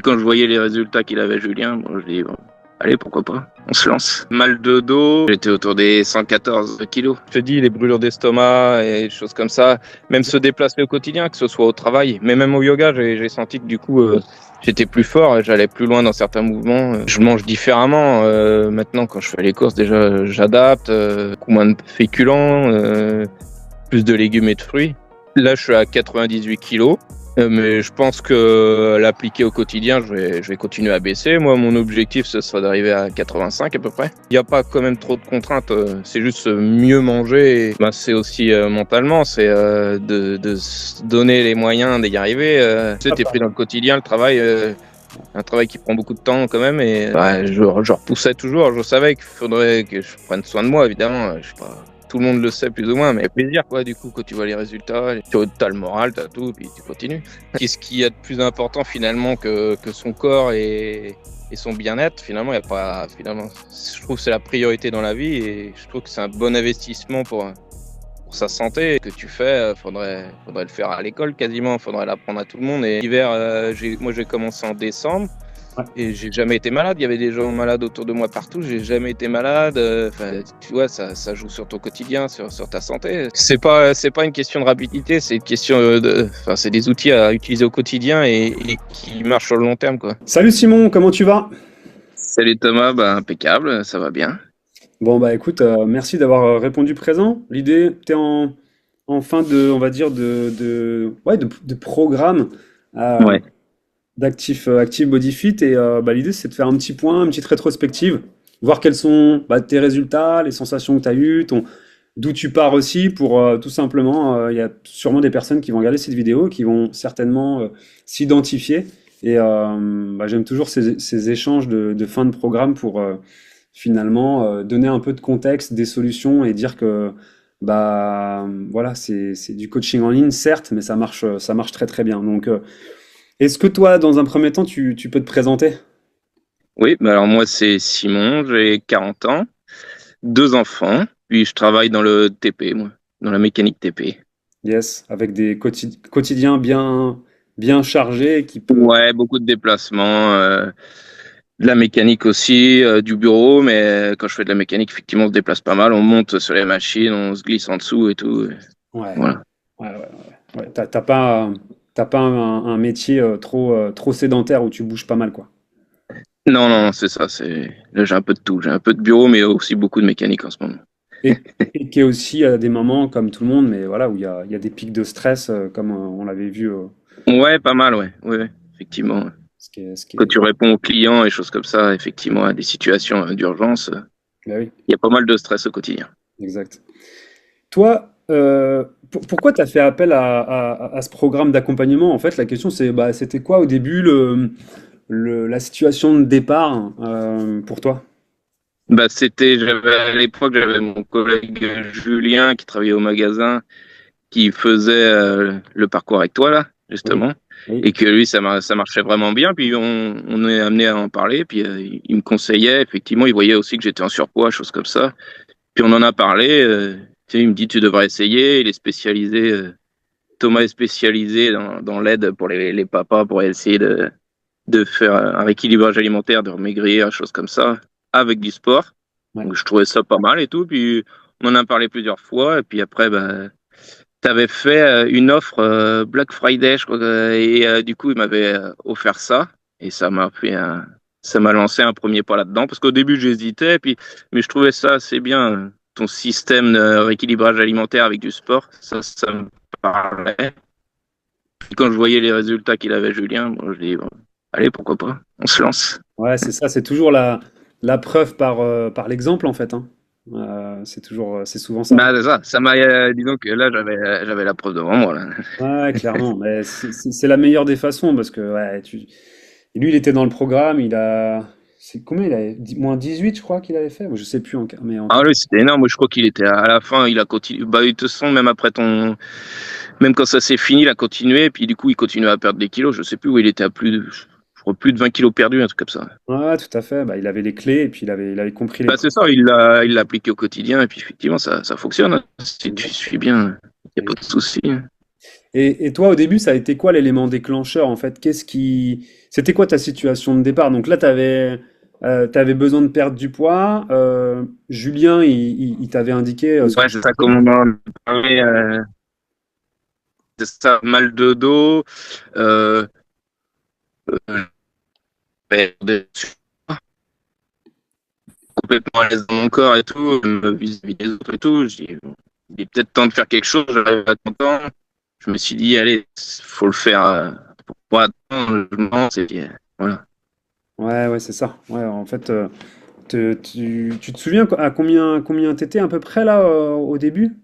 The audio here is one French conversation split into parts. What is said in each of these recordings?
Quand je voyais les résultats qu'il avait, Julien, bon, je dis, bon, allez, pourquoi pas, on se lance. Mal de dos, j'étais autour des 114 kilos. Je te dis, les brûlures d'estomac et des choses comme ça, même se déplacer au quotidien, que ce soit au travail, mais même au yoga, j'ai senti que du coup, j'étais plus fort, j'allais plus loin dans certains mouvements. Je mange différemment. Maintenant, quand je fais les courses, déjà, j'adapte, beaucoup moins de féculents, plus de légumes et de fruits. Là, je suis à 98 kilos. Mais je pense que l'appliquer au quotidien, je vais continuer à baisser. Moi, mon objectif, ce serait d'arriver à 85 à peu près. Il n'y a pas quand même trop de contraintes. C'est juste mieux manger. Et, c'est aussi mentalement, c'est de se donner les moyens d'y arriver. Tu sais, t'es pris dans le quotidien, le travail. Un travail qui prend beaucoup de temps quand même. Et je repoussais toujours. Je savais qu'il faudrait que je prenne soin de moi, évidemment. Je sais pas. Tout le monde le sait plus ou moins, mais plaisir quoi. Du coup, quand tu vois les résultats, t'as le moral, t'as tout, puis tu continues. Qu'est-ce qu'il y a de plus important finalement que son corps et son bien-être? Finalement, il y a pas. Finalement, je trouve que c'est la priorité dans la vie et je trouve que c'est un bon investissement pour sa santé que tu fais. Faudrait le faire à l'école quasiment. Faudrait l'apprendre à tout le monde. Et l'hiver, moi j'ai commencé en décembre. Ouais. Et j'ai jamais été malade. Il y avait des gens malades autour de moi partout. J'ai jamais été malade. Tu vois, ça joue sur ton quotidien, sur ta santé. C'est pas une question de rapidité. C'est une question c'est des outils à utiliser au quotidien et qui marchent sur le long terme, quoi. Salut Simon, comment tu vas? Salut Thomas, impeccable, ça va bien. Bon bah écoute, merci d'avoir répondu présent. L'idée, t'es en fin de, on va dire, de programme euh, Ouais. d'actif Active Body Fit et l'idée c'est de faire un petit point, une petite rétrospective, voir quels sont tes résultats, les sensations que tu as eues, d'où tu pars aussi pour tout simplement, il y a sûrement des personnes qui vont regarder cette vidéo, qui vont certainement s'identifier et j'aime toujours ces échanges de fin de programme pour finalement donner un peu de contexte, des solutions et dire que voilà, c'est du coaching en ligne certes, mais ça marche très très bien. Donc est-ce que toi, dans un premier temps, tu peux te présenter? Oui, alors moi c'est Simon, j'ai 40 ans, 2 enfants, puis je travaille dans le TP, moi, dans la mécanique TP. Yes, avec des quotidiens bien chargés qui peut. Ouais, beaucoup de déplacements, de la mécanique aussi, du bureau, mais quand je fais de la mécanique, effectivement, on se déplace pas mal, on monte sur les machines, on se glisse en dessous et tout. Ouais, Voilà. ouais. T'as pas un métier trop sédentaire où tu bouges pas mal, quoi. Non, non, c'est ça, là j'ai un peu de tout, j'ai un peu de bureau, mais aussi beaucoup de mécanique en ce moment. Et qui est aussi à des moments, comme tout le monde, mais voilà, où il y a des pics de stress, comme on l'avait vu, Ouais, pas mal, ouais, ouais, ouais, effectivement. ce qui Quand est. tu réponds aux clients et choses comme ça, effectivement, à des situations d'urgence, Bah oui, il y a pas mal de stress au quotidien. exact. Toi, pourquoi tu as fait appel à ce programme d'accompagnement? En fait, la question c'est, c'était quoi au début la situation de départ pour toi? À l'époque, j'avais mon collègue Julien qui travaillait au magasin, qui faisait le parcours avec toi, là, Oui, justement, oui, et que lui, ça marchait vraiment bien. Puis on est amené à en parler, puis il me conseillait, effectivement, il voyait aussi que j'étais en surpoids, choses comme ça. Puis on en a parlé, tu sais, il me dit, tu devrais essayer. Il est spécialisé, Thomas est spécialisé dans l'aide pour les papas, pour essayer de faire un rééquilibrage alimentaire, de maigrir, choses comme ça, avec du sport. ouais. Donc je trouvais ça pas mal et tout. Puis on en a parlé plusieurs fois. Et puis après, t'avais fait une offre Black Friday, je crois, et du coup, il m'avait offert ça. Et ça m'a lancé un premier pas là-dedans. Parce qu'au début, j'hésitais, mais je trouvais ça assez bien. Ton système de rééquilibrage alimentaire avec du sport, ça me parlait. Puis quand je voyais les résultats qu'il avait, Julien, bon, je dis, bon, allez, pourquoi pas, on se lance. Ouais, c'est ça, c'est toujours la preuve par l'exemple en fait, hein. C'est souvent ça. C'est ça, disons que là, j'avais la preuve devant moi, là. Ouais, clairement, mais c'est la meilleure des façons parce que lui, il était dans le programme, c'est combien il avait? Moins 18, je crois qu'il avait fait, je sais plus mais en tout Ah cas. oui, c'était énorme. Moi, je crois qu'il était à la fin, il a continué. De toute façon, même après même quand ça s'est fini, il a continué. Et puis, du coup, il continuait à perdre des kilos. Je sais plus où il était à je crois plus de 20 kilos perdus, un truc comme ça. Ouais, tout à fait. Il avait les clés et puis il avait compris les C'est principes. ça, il l'a appliqué au quotidien. Et puis, effectivement, ça fonctionne, hein. Si tu suis bien, il n'y a pas de souci, hein. Et toi, au début, ça a été quoi l'élément déclencheur en fait? C'était quoi ta situation de départ? Donc là, t'avais besoin de perdre du poids. Julien, il t'avait indiqué ce que Ouais, tu c'est ça, faisais. comme on en parlait, c'est ça, mal de dos, euh, euh, des- complètement à l'aise dans mon corps et tout, vis-à-vis des autres et tout. Il est peut-être temps de faire quelque chose, j'arrive à 30 ans. Je me suis dit, allez, faut le faire pour attendre, je me lance et puis, voilà. Ouais, ouais, c'est ça. Ouais, en fait, tu te souviens à combien t'étais à peu près là au début?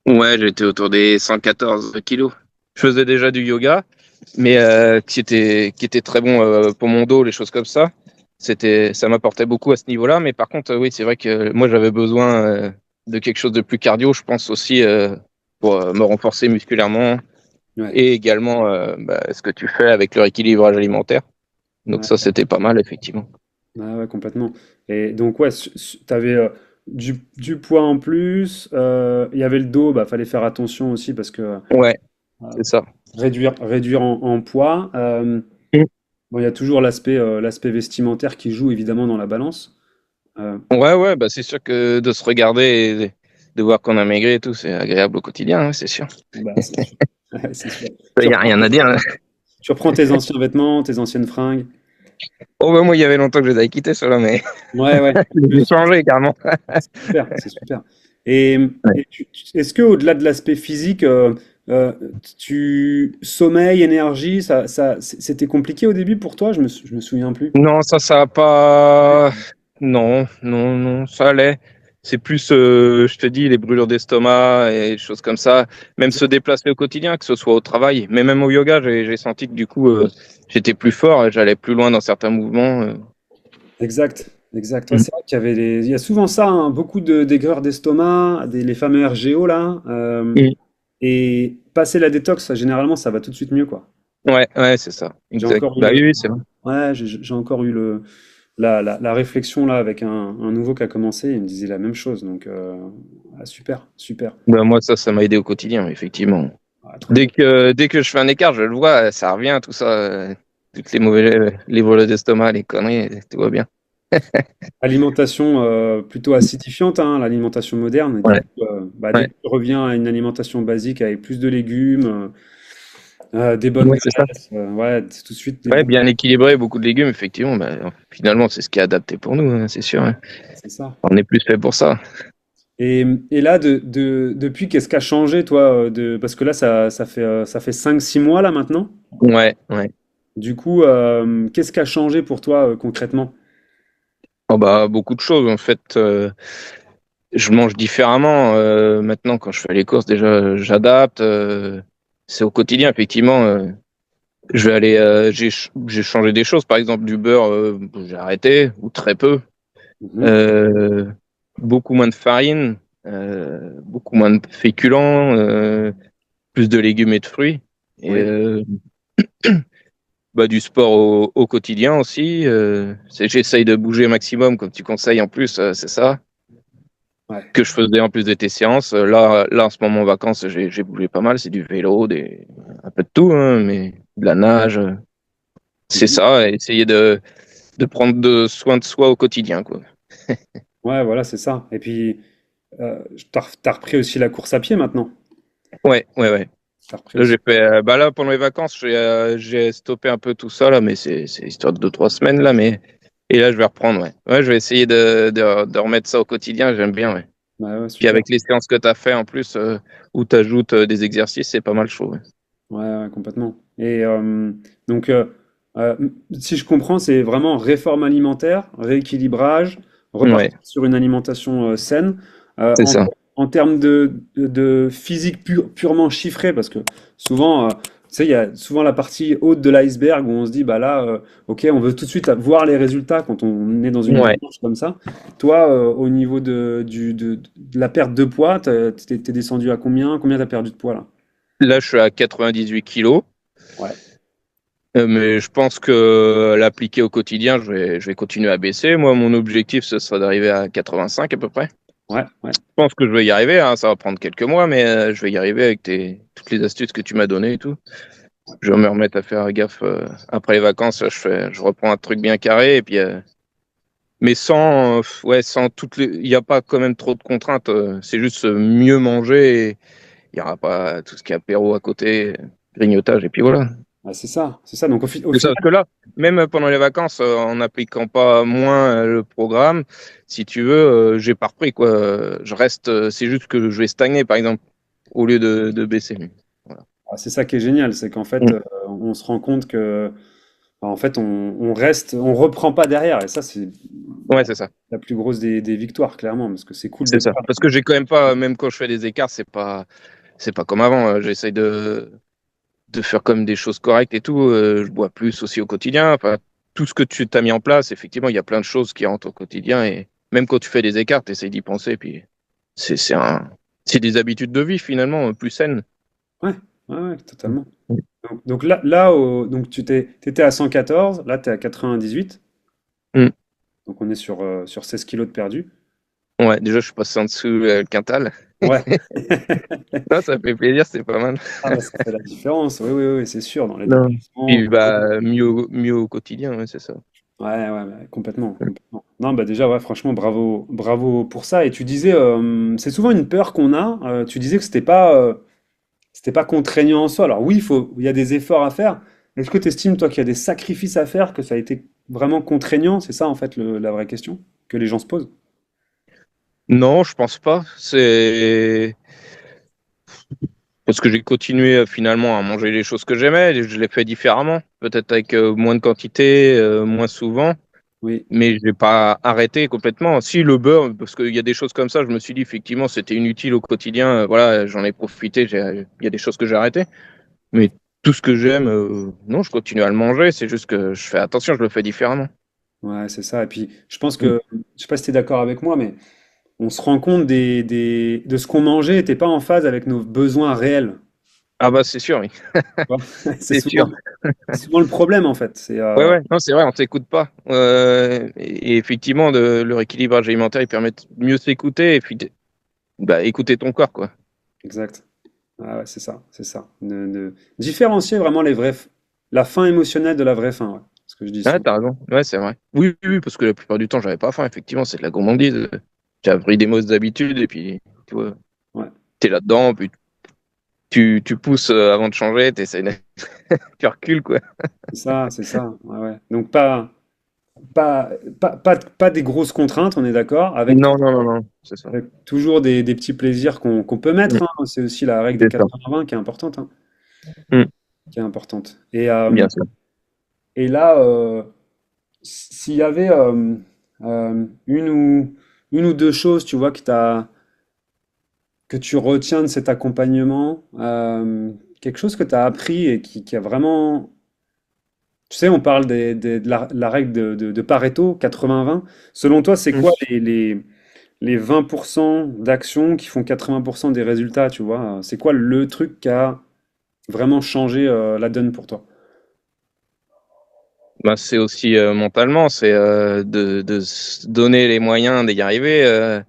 Ouais, j'étais autour des 114 kilos. Je faisais déjà du yoga, mais qui était très bon pour mon dos, les choses comme ça. Ça m'apportait beaucoup à ce niveau-là. Mais par contre, oui, c'est vrai que moi, j'avais besoin de quelque chose de plus cardio, je pense aussi, pour me renforcer musculairement Ouais, et également ce que tu fais avec le rééquilibrage alimentaire. Donc ça, ouais, c'était pas mal, effectivement. ouais, ouais, complètement. Et donc, ouais, t'avais du poids en plus. Il y avait le dos, bah, fallait faire attention aussi parce que Ouais, euh, c'est ça. réduire en poids. Bon, il y a toujours l'aspect vestimentaire qui joue évidemment dans la balance. Euh, Ouais, ouais, bah c'est sûr que de se regarder et de voir qu'on a maigri et tout, c'est agréable au quotidien, hein, c'est sûr. Bah, c'est sûr. Ouais, c'est sûr. Il n'y a rien à dire, hein. Tu reprends tes anciens vêtements, tes anciennes fringues. Oh, bah moi, il y avait longtemps que je les avais quittés, ceux-là, mais Ouais, ouais. je les ai changés carrément. C'est super, c'est super. Et, Ouais. est-ce que au-delà de l'aspect physique, euh, sommeil, énergie, c'était compliqué au début pour toi? Je me souviens plus. Non, ça a pas. Non, non, non, ça allait. C'est plus, je te dis, les brûlures d'estomac et des choses comme ça. Même se déplacer au quotidien, que ce soit au travail, mais même au yoga, j'ai senti que du coup, j'étais plus fort et j'allais plus loin dans certains mouvements. Exact, exact. Ouais, Mm. c'est vrai qu'il y avait il y a souvent ça, hein, beaucoup d'aigreurs d'estomac, les fameux RGO là. Mm. Et passer la détox, généralement, ça va tout de suite mieux, quoi. Ouais, ouais, c'est ça, J'ai exact. encore eu Bah oui, oui, c'est vrai. ouais, j'ai encore eu la réflexion là avec un nouveau qui a commencé. Il me disait la même chose. Donc, ah, super, super. Bah, moi, ça m'a aidé au quotidien, effectivement. Ah, trop Dès bien. que, dès que je fais un écart, je le vois, ça revient, tout ça. Toutes les mauvais, les brûlures d'estomac, les conneries, tout va bien. Alimentation plutôt acidifiante, hein, l'alimentation moderne. Et du Ouais, coup, bah, dès ouais, que tu reviens à une alimentation basique avec plus de légumes, des bonnes ouais, c'est ça. graisses, ouais, c'est tout de suite des Ouais, bons. bien équilibré, beaucoup de légumes, effectivement. Bah, finalement, c'est ce qui est adapté pour nous, hein, c'est sûr, hein. C'est ça. On est plus fait pour ça. Et là, depuis, qu'est-ce qui a changé, toi, parce que là, ça fait 5-6 mois là maintenant. Ouais, ouais. Du coup, qu'est-ce qui a changé pour toi concrètement? Oh, bah, beaucoup de choses, en fait. Je mange différemment. Maintenant, quand je fais les courses, déjà, j'adapte. C'est au quotidien, effectivement. Je vais aller, j'ai changé des choses. Par exemple, du beurre, j'ai arrêté, ou très peu. Mhm. Euh, Beaucoup moins de farine, beaucoup moins de féculents, plus de légumes et de fruits. Et Oui. bah, du sport au quotidien aussi. J'essaye de bouger maximum, comme tu conseilles en plus, c'est ça. Ouais. Que je faisais en plus de tes séances. Là, en ce moment en vacances, j'ai bougé pas mal. C'est du vélo, un peu de tout, hein, mais de la nage. C'est Mhm. ça, et essayer de prendre soin de soi au quotidien, quoi. Ouais, voilà, c'est ça. Et puis, t'as repris aussi la course à pied maintenant. Ouais, ouais, ouais. T'as repris Là, aussi. j'ai fait, bah là, pendant les vacances, j'ai stoppé un peu tout ça, là, mais c'est histoire de 2, 3 semaines, là, mais, et là, je vais reprendre, ouais. Ouais, je vais essayer de remettre ça au quotidien, j'aime bien, ouais. Ouais, ouais, Puis super. avec les séances que tu as fait en plus, où tu ajoutes des exercices, c'est pas mal chaud, ouais. Ouais, ouais, complètement. Et donc, euh, si je comprends, c'est vraiment réforme alimentaire, rééquilibrage, Ouais, repartir sur une alimentation saine. Euh, c'est en, ça. en termes de physique purement chiffré, parce que souvent, tu sais, il y a souvent la partie haute de l'iceberg où on se dit, bah là, ok, on veut tout de suite voir les résultats quand on est dans une Ouais. démarche comme ça. Toi, au niveau de la perte de poids, t'es descendu à combien? Combien t'as perdu de poids là? Là, je suis à 98 kilos. Ouais. Mais je pense que l'appliquer au quotidien, je vais continuer à baisser. Moi, mon objectif, ce serait d'arriver à 85 à peu près. Ouais, ouais. Je pense que je vais y arriver, hein, ça va prendre quelques mois, mais je vais y arriver avec toutes les astuces que tu m'as données et tout. Je vais me remettre à faire gaffe après les vacances. Je reprends un truc bien carré et puis, mais sans il n'y a pas quand même trop de contraintes. C'est juste mieux manger et il y aura pas tout ce qui est apéro à côté, grignotage et puis voilà. Ouais, c'est ça. Donc au C'est ça, final, parce que là, même pendant les vacances, en n'appliquant pas moins le programme, si tu veux, j'ai pas repris quoi. Je reste, c'est juste que je vais stagner par exemple, au lieu de baisser. Voilà. c'est ça qui est génial, c'est qu'en fait, Mm. on se rend compte que, en fait, on reste, on reprend pas derrière. Et ça, c'est Ouais, c'est ça. la plus grosse des victoires, clairement, parce que c'est cool de C'est ça. perdre. Parce que j'ai quand même pas, même quand je fais des écarts, c'est pas comme avant. J'essaye de faire comme des choses correctes et tout. Je bois plus aussi au quotidien. Enfin, tout ce que tu t'as mis en place, effectivement, il y a plein de choses qui rentrent au quotidien et même quand tu fais des écarts, tu essayes d'y penser. Puis c'est c'est un, c'est des habitudes de vie finalement plus saines. Ouais, ouais, ouais, totalement. Donc donc t'étais à 114, là, t'es à 98. Mm. Donc on est sur 16 kilos de perdu. Ouais, déjà, je suis passé en dessous le quintal. Ouais. Non, ça fait plaisir, c'est pas mal. Ah bah ça fait la différence, oui, oui, oui, c'est sûr, dans les Non. déplacements. Puis bah, mieux au quotidien, ouais, c'est ça. Ouais, ouais, ouais, complètement, complètement. Non, bah déjà, ouais, franchement, bravo, bravo pour ça. Et tu disais, c'est souvent une peur qu'on a. Tu disais que c'était pas contraignant en soi. Alors oui, il y a des efforts à faire. Est-ce que tu estimes, toi, qu'il y a des sacrifices à faire, que ça a été vraiment contraignant? C'est ça, en fait, la vraie question que les gens se posent. Non, je pense pas. C'est parce que j'ai continué finalement à manger les choses que j'aimais. Je l'ai fait différemment, peut-être avec moins de quantité, moins souvent, Oui, mais je n'ai pas arrêté complètement. Si le beurre, parce qu'il y a des choses comme ça, je me suis dit effectivement c'était inutile au quotidien. Voilà, j'en ai profité. Il y a des choses que j'ai arrêtées, mais tout ce que j'aime, non, je continue à le manger. C'est juste que je fais attention, je le fais différemment. ouais, c'est ça. Et puis, je pense Mm. que, je sais pas si tu es d'accord avec moi, mais on se rend compte de ce qu'on mangeait n'était pas en phase avec nos besoins réels. Ah bah c'est sûr, oui, Tu vois. C'est c'est sûr. c'est souvent le problème, en fait. Ouais, ouais, non, c'est vrai, on s'écoute pas. Et effectivement, le rééquilibrage alimentaire, il permet de mieux s'écouter et puis bah, écouter ton corps, quoi. Exact. Ah ouais, c'est ça, c'est ça. Différencier vraiment la faim émotionnelle de la vraie faim, ouais. Ce que je dis Ah, souvent. t'as raison. Ouais, c'est vrai. Oui, oui, oui, parce que la plupart du temps, j'avais pas faim. Effectivement, c'est de la gourmandise. J'ai appris des mauvaises habitudes et puis, tu vois, Ouais, t'es là-dedans, puis tu pousses avant de changer, tu recules, quoi. c'est ça, c'est ça. Ouais, ouais. Donc pas des grosses contraintes, on est d'accord, Non, non, non, non, c'est ça. avec toujours des petits plaisirs qu'on peut mettre, Mm, hein. C'est aussi la règle des c'est ça. 80-20 qui est importante, hein, Mm, qui est importante. bien sûr. Et là, s'il y avait une ou deux choses, tu vois, que tu retiens de cet accompagnement, quelque chose que tu as appris et qui a vraiment... Tu sais, on parle de la règle de Pareto, 80-20. Selon toi, c'est Mm. quoi les 20% d'actions qui font 80% des résultats, tu vois? C'est quoi le truc qui a vraiment changé la donne pour toi? Bah, c'est aussi mentalement, c'est de se donner les moyens d'y arriver.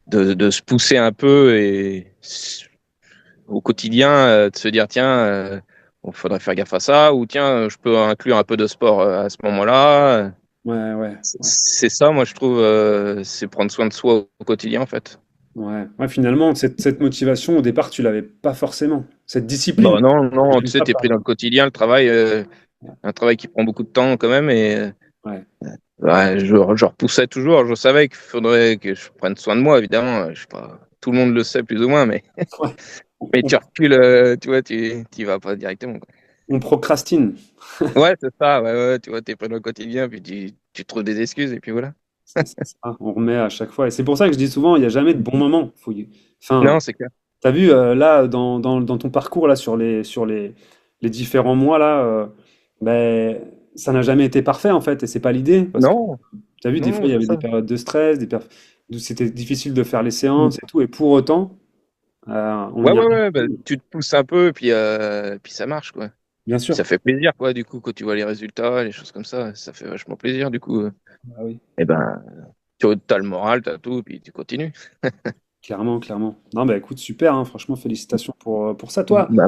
De se pousser un peu et au quotidien de se dire tiens bon, faudrait faire gaffe à ça ou tiens je peux inclure un peu de sport à ce moment-là. Ouais, ouais, ouais. C'est ça moi je trouve c'est prendre soin de soi au quotidien en fait. Ouais, ouais, finalement, cette motivation, au départ, tu l'avais pas forcément. Cette discipline, Bon non non tu sais résultat, t'es pris dans le quotidien le travail un travail qui prend beaucoup de temps quand même et ouais. ouais, je repoussais toujours, je savais qu'il faudrait que je prenne soin de moi évidemment, je sais pas tout le monde le sait plus ou moins Ouais. On, mais on- tu recules tu vois tu y vas pas directement. on procrastine. Ouais, c'est ça, ouais, ouais, tu vois, t'es pas dans le quotidien, puis tu trouves des excuses, et puis voilà. C'est ça, on remet à chaque fois. Et c'est pour ça que je dis souvent, il n'y a jamais de bon moment. Enfin, Non, c'est clair. t'as vu, là, dans ton parcours, là, les différents mois, là, ben, ça n'a jamais été parfait, en fait, et c'est pas l'idée. Parce que, Non, t'as vu, des fois, non, il y c'est avait ça. des périodes de stress, où c'était difficile de faire les séances et tout, et pour autant, on Ouais, y ouais, arrive. ouais, bah, tu te pousses un peu, puis ça marche, quoi. Bien Puis sûr. ça fait plaisir, quoi, du coup, quand tu vois les résultats, les choses comme ça, ça fait vachement plaisir, du coup. Ah oui. Eh ben, Tu as le moral, tu as tout, puis tu continues. Clairement, clairement. Non, bah écoute, super, hein, franchement, félicitations pour ça. Toi, Bah,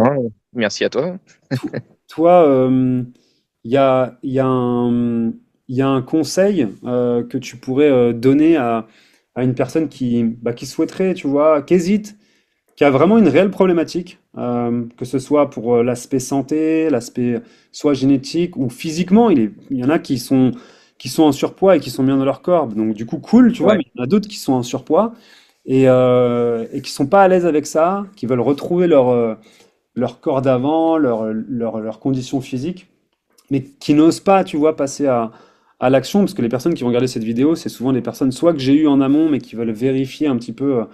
merci à toi. to- toi, il y a il y a un conseil que tu pourrais donner à une personne qui souhaiterait, tu vois, qui hésite, qui a vraiment une réelle problématique, que ce soit pour l'aspect santé, l'aspect soit génétique ou physiquement. Il y en a qui sont en surpoids et qui sont bien dans leur corps. Donc du coup, cool, tu vois, Ouais. mais il y en a d'autres qui sont en surpoids et qui sont pas à l'aise avec ça, qui veulent retrouver leur corps d'avant, leur condition physique, mais qui n'osent pas, tu vois, passer à l'action, parce que les personnes qui vont regarder cette vidéo, c'est souvent des personnes soit que j'ai eues en amont, mais qui veulent vérifier un petit peu,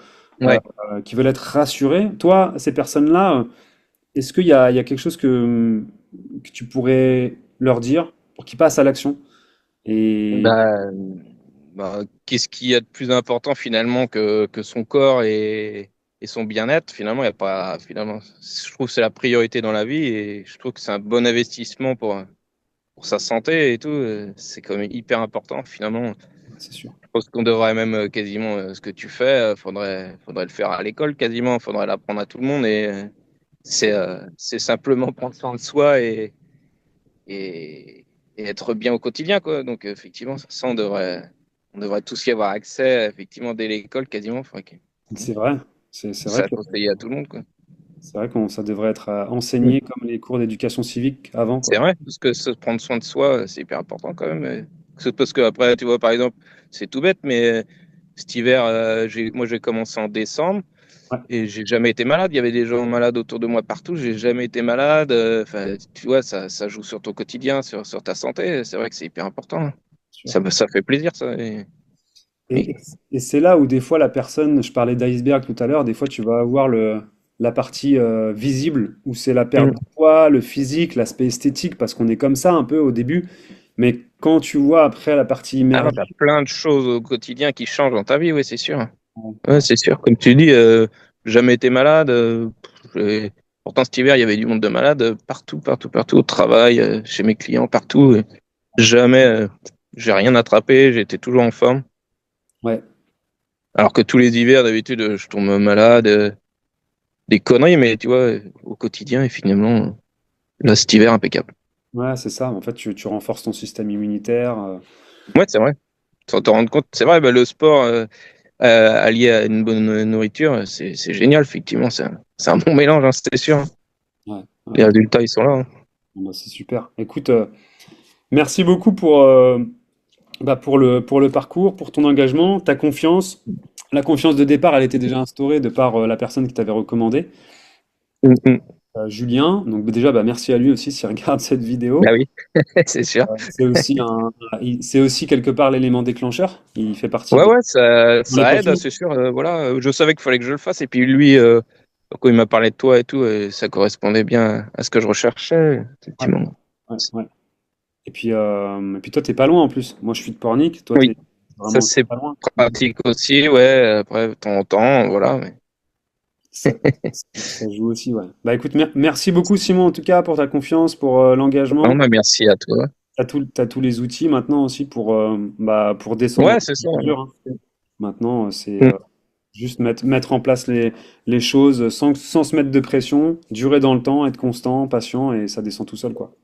Ouais. qui veulent être rassurées. Toi, ces personnes-là, est-ce qu'il y a quelque chose que tu pourrais leur dire pour qu'ils passent à l'action? Et Bah, qu'est-ce qu'il y a de plus important finalement que son corps et son bien-être? Finalement, il y a pas, finalement, je trouve que c'est la priorité dans la vie et je trouve que c'est un bon investissement pour sa santé et tout. C'est quand même hyper important finalement. c'est sûr. Je pense qu'on devrait même quasiment ce que tu fais, faudrait le faire à l'école quasiment, faudrait l'apprendre à tout le monde et c'est simplement prendre soin de soi et, et être bien au quotidien quoi. Donc effectivement, ça on devrait tous y avoir accès effectivement dès l'école quasiment. C'est vrai. C'est vrai Ça que conseiller à tout le monde quoi. c'est vrai que ça devrait être Mm. enseigné comme les cours d'éducation civique avant, C'est quoi. vrai, parce que se prendre soin de soi, c'est hyper important quand même. C'est parce que après, tu vois, par exemple, c'est tout bête, mais cet hiver, moi j'ai commencé en décembre. Ouais, Et j'ai jamais été malade. Il y avait des gens malades autour de moi partout. J'ai jamais été malade. Enfin, tu vois, ça joue sur ton quotidien, sur ta santé. C'est vrai que c'est hyper important. c'est sûr. Ça fait plaisir, ça. Et, Et- et- et c'est là où des fois la personne, je parlais d'iceberg tout à l'heure, des fois tu vas avoir la partie visible, où c'est la perte de Mm. poids, le physique, l'aspect esthétique, parce qu'on est comme ça un peu au début. Mais quand tu vois après la partie Ah non, t'as immergée, plein de choses au quotidien qui changent dans ta vie, oui, c'est sûr. Ouais, c'est sûr. Comme tu dis, jamais été malade. Pourtant, cet hiver, il y avait du monde de malades partout, partout, partout, au travail, chez mes clients, partout. Et jamais, j'ai rien attrapé. J'étais toujours en forme. ouais, Alors que tous les hivers, d'habitude, je tombe malade. Des conneries, mais tu vois, au quotidien, et finalement, là, cet hiver, impeccable. ouais, c'est ça. En fait, tu renforces ton système immunitaire. Ouais, c'est vrai. Sans te rendre compte, c'est vrai, bah, le sport allié à une bonne nourriture, c'est génial, effectivement. C'est un bon mélange, hein, c'est sûr. Ouais, Les ouais. résultats, ils sont là. Hein. Bon, bah, c'est super. Écoute, merci beaucoup pour le parcours, pour ton engagement, ta confiance. La confiance de départ, elle était déjà instaurée de par la personne qui t'avait recommandé, Mm, mm. Julien. Donc déjà, bah, merci à lui aussi s'il regarde cette vidéo. Bah oui, c'est sûr. C'est aussi quelque part l'élément déclencheur. Il fait partie Ouais, de ouais, dans ça aide, l'équation. c'est sûr. Voilà, je savais qu'il fallait que je le fasse. Et puis lui, quand il m'a parlé de toi et tout, ça correspondait bien à ce que je recherchais, Ouais, effectivement. ouais, ouais. Et puis toi, t'es pas loin en plus. Moi, je suis de Pornic. Toi, Oui, t'es ça vraiment c'est pas loin. pratique aussi, ouais. Après, de temps en temps, voilà. Ça, ça joue aussi, ouais. Bah écoute, merci beaucoup Simon en tout cas pour ta confiance, pour Non, l'engagement. bah, merci à toi. T'as tous les outils maintenant aussi pour descendre au Ouais, fur c'est et ça. à mesure, hein. Maintenant, c'est Mm. juste mettre en place les choses sans se mettre de pression, durer dans le temps, être constant, patient, et ça descend tout seul, quoi.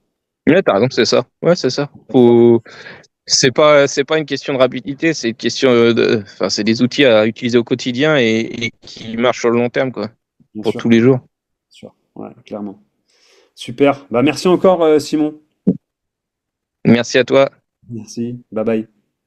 Ouais, t'as raison, c'est ça. Ouais, c'est ça. C'est pas une question de rapidité, c'est une question enfin, c'est des outils à utiliser au quotidien et qui marchent sur le long terme, quoi, Bien pour sûr, tous les jours. bien sûr. Ouais, clairement. Super. Bah merci encore Simon. Merci à toi. Merci. Bye bye.